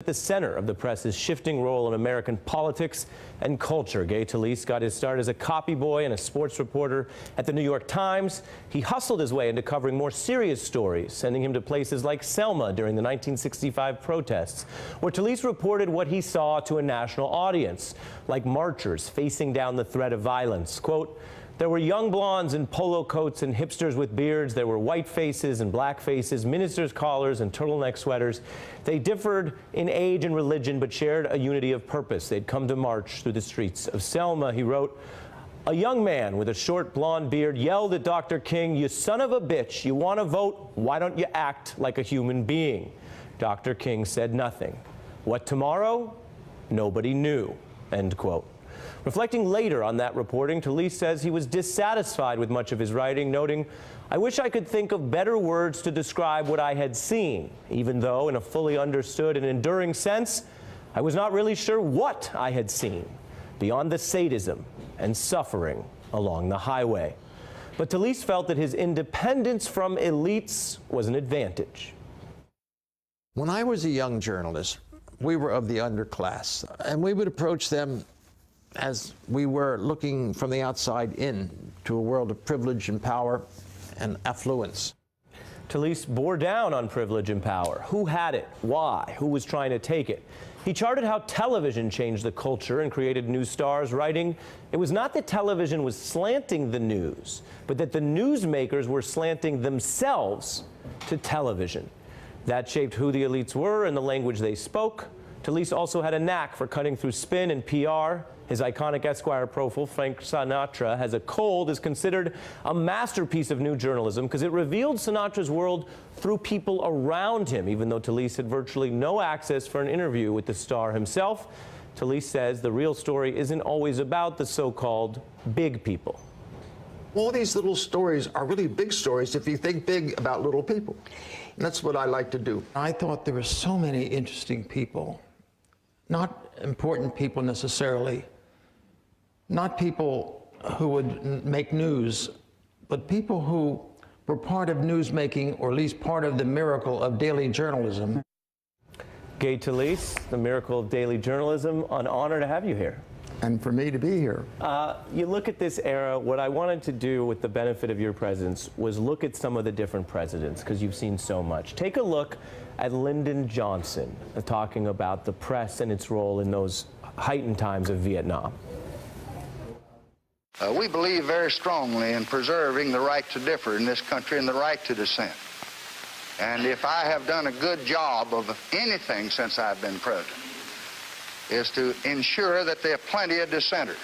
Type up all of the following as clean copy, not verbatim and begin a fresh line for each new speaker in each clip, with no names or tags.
At the center of the press's shifting role in American politics and culture. Talese got his start as a copy boy and a sports reporter at the New York Times. He hustled his way into covering more serious stories, sending him to places like Selma during the 1965 protests, where Talese reported what he saw to a national audience, like marchers facing down the threat of violence. Quote, "There were young blondes in polo coats and hipsters with beards. There were white faces and black faces, ministers' collars and turtleneck sweaters. They differed in age and religion, but shared a unity of purpose. They'd come to march through the streets of Selma." He wrote, "A young man with a short blonde beard yelled at Dr. King, 'You son of a bitch, you want to vote? Why don't you act like a human being?' Dr. King said nothing. What tomorrow? Nobody knew." End quote. Reflecting later on that reporting, Talese says he was dissatisfied with much of his writing, noting, "I wish I could think of better words to describe what I had seen, even though in a fully understood and enduring sense, I was not really sure what I had seen, beyond the sadism and suffering along the highway." But Talese felt that his independence from elites was an advantage.
When I was a young journalist, we were of the underclass, and we would approach them as we were looking from the outside in to a world of privilege and power and affluence.
Talese bore down on privilege and power. Who had it? Why? Who was trying to take it? He charted how television changed the culture and created new stars, writing, "It was not that television was slanting the news, but that the newsmakers were slanting themselves to television. That shaped who the elites were and the language they spoke." Talese also had a knack for cutting through spin and PR. His iconic Esquire profile, Frank Sinatra Has a Cold, is considered a masterpiece of new journalism because it revealed Sinatra's world through people around him, even though Talese had virtually no access for an interview with the star himself. Talese says the real story isn't always about the so-called big people.
All these little stories are really big stories if you think big about little people. And that's what I like to do.
I thought there were so many interesting people, not important people necessarily, not people who would make news, but people who were part of newsmaking, or at least part of the miracle of daily journalism.
Talese, the miracle of daily journalism, an honor to have you here.
And for me to be here.
You look at this era, what I wanted to do with the benefit of your presence was look at some of the different presidents, because you've seen so much. Take a look at Lyndon Johnson, talking about the press and its role in those heightened times of Vietnam.
We believe very strongly in preserving the right to differ in this country and the right to dissent. And if I have done a good job of anything since I've been president, is to ensure that there are plenty of dissenters.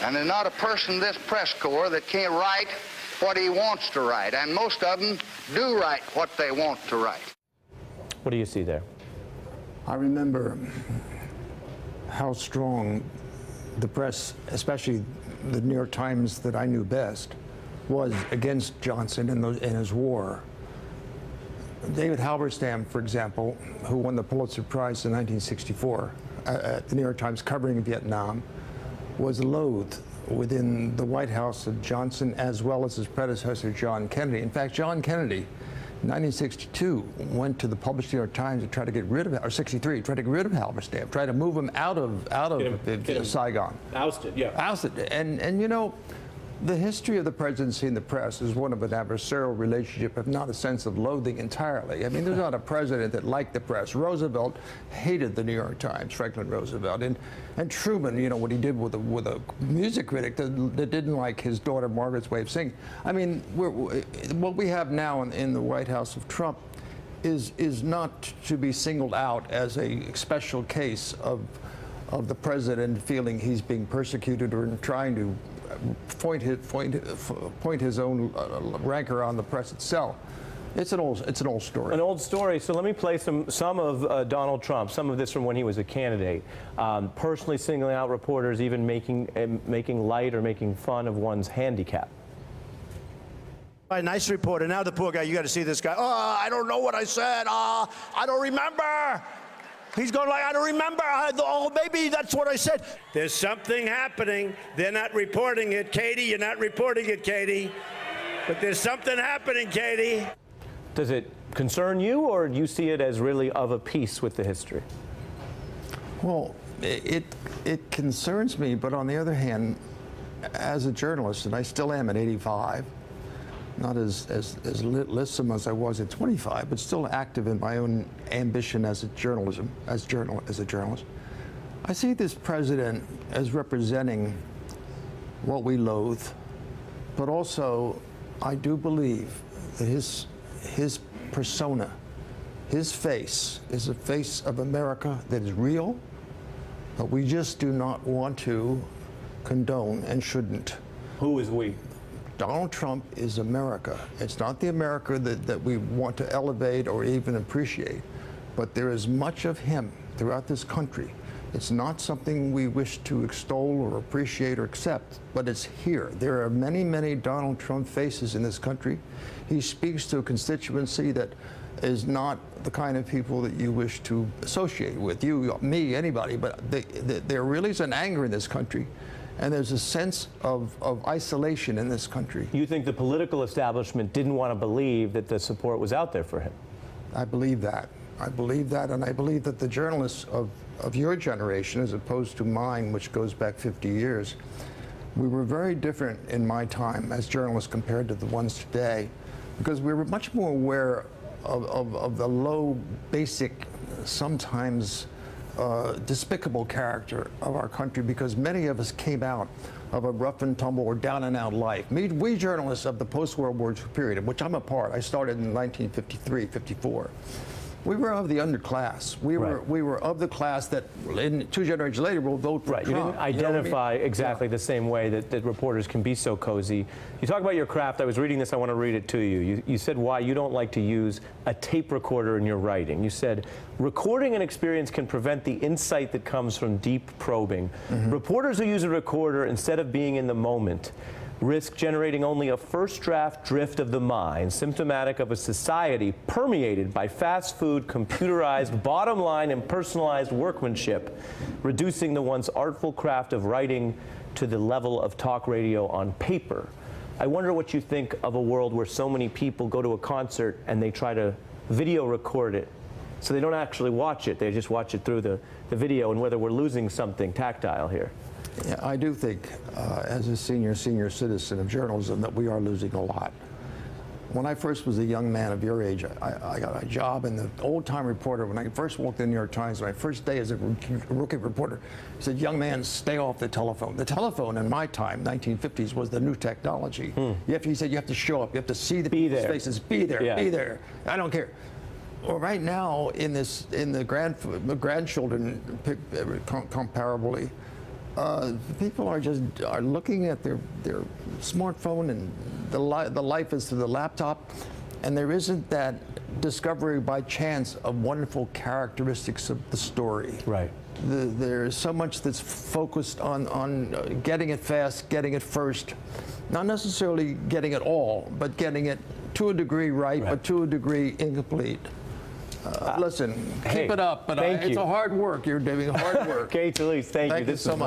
And there's not a person in this press corps that can't write what he wants to write, and most of them do write what they want to write.
What do you see there?
I remember how strong the press, especially the New York Times that I knew best, was against Johnson in his war. David Halberstam, for example, who won the Pulitzer Prize in 1964 at the New York Times covering Vietnam, was loathed within the White House of Johnson as well as his predecessor, John Kennedy. In fact, John Kennedy, in 1962, went to the published New York Times to try to get rid of, or 63, try to get rid of Halberstam, try to move him out of Saigon.
Ousted, yeah.
Ousted. And you know, the history of the presidency and the press is one of an adversarial relationship, if not a sense of loathing entirely. I mean, there's not a president that liked the press. Roosevelt hated the New York Times, Franklin Roosevelt. And Truman, you know, what he did with a music critic that didn't like his daughter Margaret's way of singing. I mean, what we have now in the White House of Trump is not to be singled out as a special case of the president feeling he's being persecuted or trying to point his own rancor on the press itself. It's an old story.
An old story. So let me play some of Donald Trump, some of this from when he was a candidate, personally singling out reporters, even making light or making fun of one's handicap.
A nice reporter. Now the poor guy, you got to see this guy. Oh, I don't know what I said. I don't remember. He's going like, I don't remember. Oh, maybe that's what I said. There's something happening. They're not reporting it, Katie. You're not reporting it, Katie. But there's something happening, Katie.
Does it concern you, or do you see it as really of a piece with the history?
Well, it concerns me, but on the other hand, as a journalist, and I still am at 85, not as lissom as I was at 25, but still active in my own ambition as a journalist. I see this president as representing what we loathe, but also I do believe that his persona, his face, is a face of America that is real, but we just do not want to condone and shouldn't.
Who is we?
Donald Trump is America. It's not the America that we want to elevate or even appreciate, but there is much of him throughout this country. It's not something we wish to extol or appreciate or accept, but it's here. There are many, many Donald Trump faces in this country. He speaks to a constituency that is not the kind of people that you wish to associate with, you, me, anybody, but there really is an anger in this country, and there's a sense of isolation in this country.
You think the political establishment didn't want to believe that the support was out there for him?
I believe that. I believe that, and I believe that the journalists of your generation, as opposed to mine, which goes back 50 years, we were very different in my time as journalists compared to the ones today, because we were much more aware of the low, basic, sometimes despicable character of our country, because many of us came out of a rough and tumble or down and out life. We journalists of the post-World War II period, of which I'm a part, I started in 1953, 54. We were of the underclass. We were of the class that, in 2 generations later, will vote for Trump.
You didn't identify exactly the same way that reporters can be so cozy. You talk about your craft. I was reading this. I want to read it to you. You said why you don't like to use a tape recorder in your writing. You said, recording an experience can prevent the insight that comes from deep probing. Reporters who use a recorder instead of being in the moment risk generating only a first draft drift of the mind, symptomatic of a society permeated by fast food, computerized, bottom line, and personalized workmanship, reducing the once artful craft of writing to the level of talk radio on paper. I wonder what you think of a world where so many people go to a concert and they try to video record it, so they don't actually watch it, they just watch it through the video, and whether we're losing something tactile here.
Yeah, I do think, as a senior citizen of journalism, that we are losing a lot. When I first was a young man of your age, I got a job in the old-time reporter. When I first walked in the New York Times, my first day as a rookie reporter, he said, young man, stay off the telephone. The telephone in my time, 1950s, was the new technology. He said, you have to show up. You have to see the people's faces. Be there, be there. I don't care. Well, right now, in the grandchildren, comparably, people are looking at their smartphone, and the life is through the laptop, and there isn't that discovery by chance of wonderful characteristics of the story.
Right.
There's so much that's focused on getting it fast, getting it first, not necessarily getting it all, but getting it to a degree right. But to a degree incomplete. Listen, keep it up, but it's a hard work. You're doing hard work.
Talese, thank you.
Thank you so much.